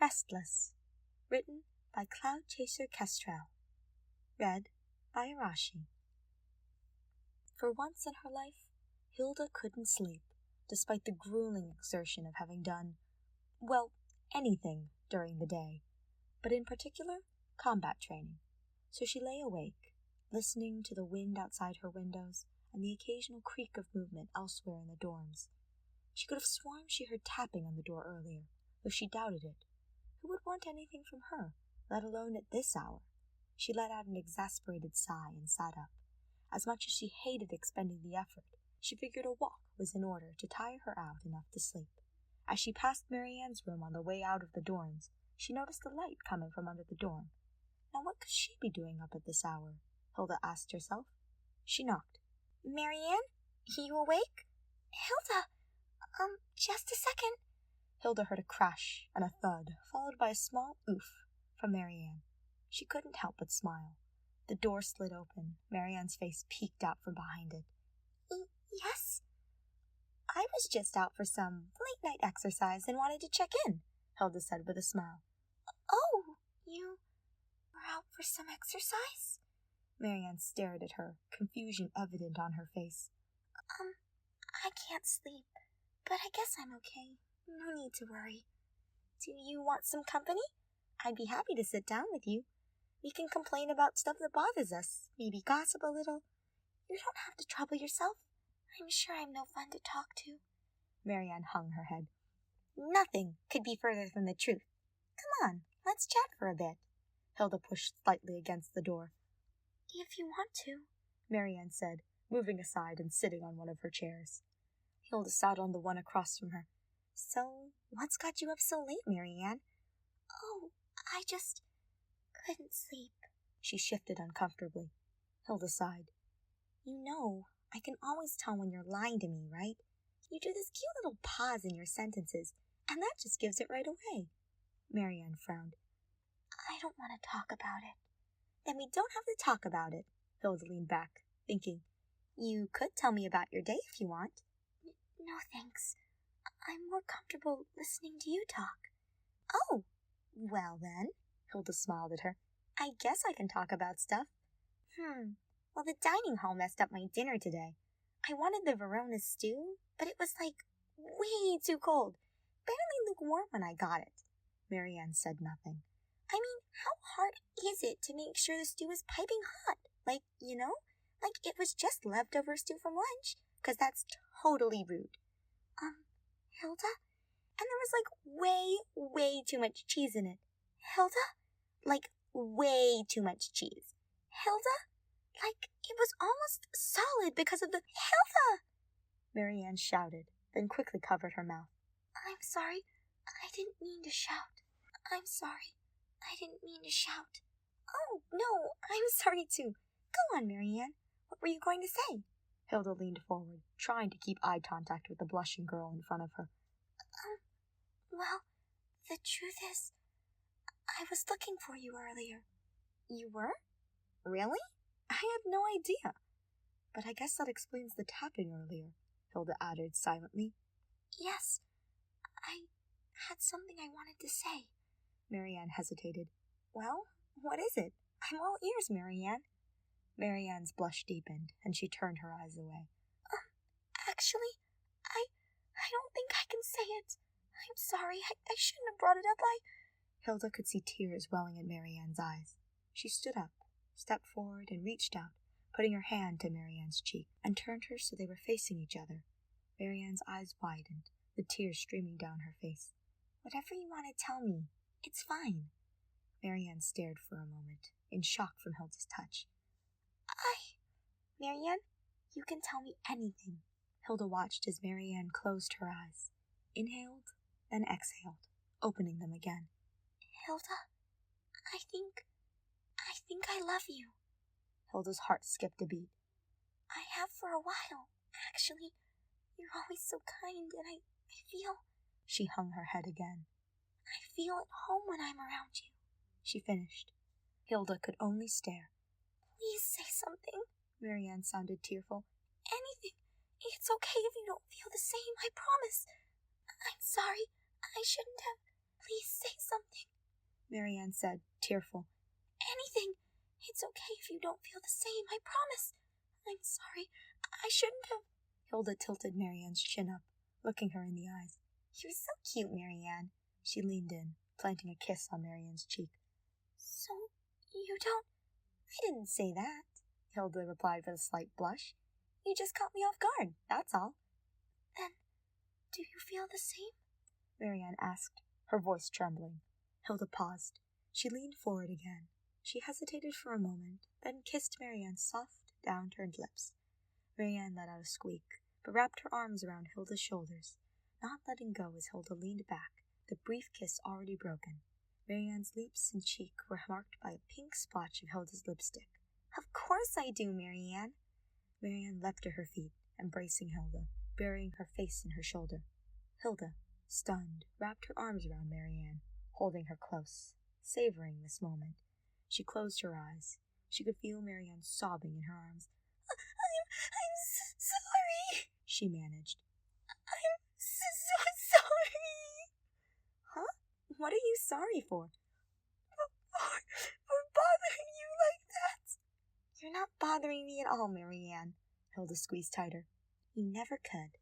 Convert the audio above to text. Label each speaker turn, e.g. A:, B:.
A: Restless, written by Cloud Chaser Kestrel, read by Arashi. For once in her life, Hilda couldn't sleep, despite the grueling exertion of having done, well, anything during the day, but in particular, combat training. So she lay awake, listening to the wind outside her windows and the occasional creak of movement elsewhere in the dorms. She could have sworn she heard tapping on the door earlier, though she doubted it. Who would want anything from her, let alone at this hour? She let out an exasperated sigh and sat up. As much as she hated expending the effort, she figured a walk was in order to tire her out enough to sleep. As she passed Marianne's room on the way out of the dorms, she noticed a light coming from under the dorm. Now what could she be doing up at this hour? Hilda asked herself. She knocked.
B: Marianne? You awake? Hilda! Just a second.
A: Hilda heard a crash and a thud, followed by a small oof from Marianne. She couldn't help but smile. The door slid open. Marianne's face peeked out from behind it.
B: Yes?
A: I was just out for some late-night exercise and wanted to check in, Hilda said with a smile.
B: Oh, you were out for some exercise?
A: Marianne stared at her, confusion evident on her face.
B: I can't sleep, but I guess I'm okay. No need to worry. Do you want some company? I'd be happy to sit down with you. We can complain about stuff that bothers us, maybe gossip a little. You don't have to trouble yourself. I'm sure I'm no fun to talk to.
A: Marianne hung her head.
B: Nothing could be further from the truth. Come on, let's chat for a bit.
A: Hilda pushed slightly against the door.
B: If you want to,
A: Marianne said, moving aside and sitting on one of her chairs. Hilda sat on the one across from her.
B: So, what's got you up so late, Marianne? Oh, I just couldn't sleep.
A: She shifted uncomfortably. Hilda sighed.
B: You know, I can always tell when you're lying to me, right? You do this cute little pause in your sentences, and that just gives it right away.
A: Marianne frowned.
B: I don't want to talk about it.
A: Then we don't have to talk about it. Hilda leaned back, thinking. You could tell me about your day if you want.
B: No, thanks. I'm more comfortable listening to you talk.
A: Oh, well then, Hilda smiled at her. I guess I can talk about stuff.
B: Well, the dining hall messed up my dinner today. I wanted the Verona stew, but it was way too cold. Barely lukewarm when I got it.
A: Marianne said nothing.
B: I mean, how hard is it to make sure the stew is piping hot? Like it was just leftover stew from lunch, 'cause that's totally rude. Hilda? And there was way too much cheese in it. Hilda? Way too much cheese. Hilda? It was almost solid because of the... Hilda!
A: Marianne shouted, then quickly covered her mouth.
B: I'm sorry. I didn't mean to shout. I'm sorry. I didn't mean to shout. Oh, no, I'm sorry too. Go on, Marianne. What were you going to say?
A: Hilda leaned forward, trying to keep eye contact with the blushing girl in front of her.
B: Well, the truth is, I was looking for you earlier.
A: You were? Really? I had no idea. But I guess that explains the tapping earlier, Hilda added silently.
B: Yes, I had something I wanted to say.
A: Marianne hesitated. Well, what is it? I'm all ears, Marianne. Marianne's blush deepened, and she turned her eyes away.
B: Actually, I don't think I can say it. I'm sorry, I shouldn't have brought it up.
A: Hilda could see tears welling in Marianne's eyes. She stood up, stepped forward, and reached out, putting her hand to Marianne's cheek, and turned her so they were facing each other. Marianne's eyes widened, the tears streaming down her face. Whatever you want to tell me, it's fine. Marianne stared for a moment, in shock from Hilda's touch.
B: Marianne, you can tell me anything.
A: Hilda watched as Marianne closed her eyes, inhaled, then exhaled, opening them again.
B: Hilda, I think I love you.
A: Hilda's heart skipped a beat.
B: I have for a while, actually. You're always so kind, and I feel...
A: She hung her head again.
B: I feel at home when I'm around you.
A: She finished. Hilda could only stare.
B: Please say something.
A: Marianne sounded tearful.
B: Anything. It's okay if you don't feel the same, I promise. I'm sorry. I shouldn't have. Please say something.
A: Marianne said, tearful.
B: Anything. It's okay if you don't feel the same, I promise. I'm sorry. I shouldn't have.
A: Hilda tilted Marianne's chin up, looking her in the eyes.
B: You're so cute, Marianne.
A: She leaned in, planting a kiss on Marianne's cheek.
B: So, you don't...
A: I didn't say that, Hilda replied with a slight blush. You just caught me off guard, that's all.
B: Then, do you feel the same?
A: Marianne asked, her voice trembling. Hilda paused. She leaned forward again. She hesitated for a moment, then kissed Marianne's soft, down-turned lips. Marianne let out a squeak, but wrapped her arms around Hilda's shoulders, not letting go as Hilda leaned back, the brief kiss already broken. Marianne's lips and cheek were marked by a pink splotch of Hilda's lipstick.
B: Of course I do, Marianne.
A: Marianne leapt to her feet, embracing Hilda, burying her face in her shoulder. Hilda, stunned, wrapped her arms around Marianne, holding her close, savoring this moment. She closed her eyes. She could feel Marianne sobbing in her arms.
B: I'm sorry,
A: she managed.
B: I'm so sorry.
A: Huh? What are you sorry for?
B: For bothering you like that.
A: You're not bothering me at all, Marianne. Hilda squeezed tighter. You never could.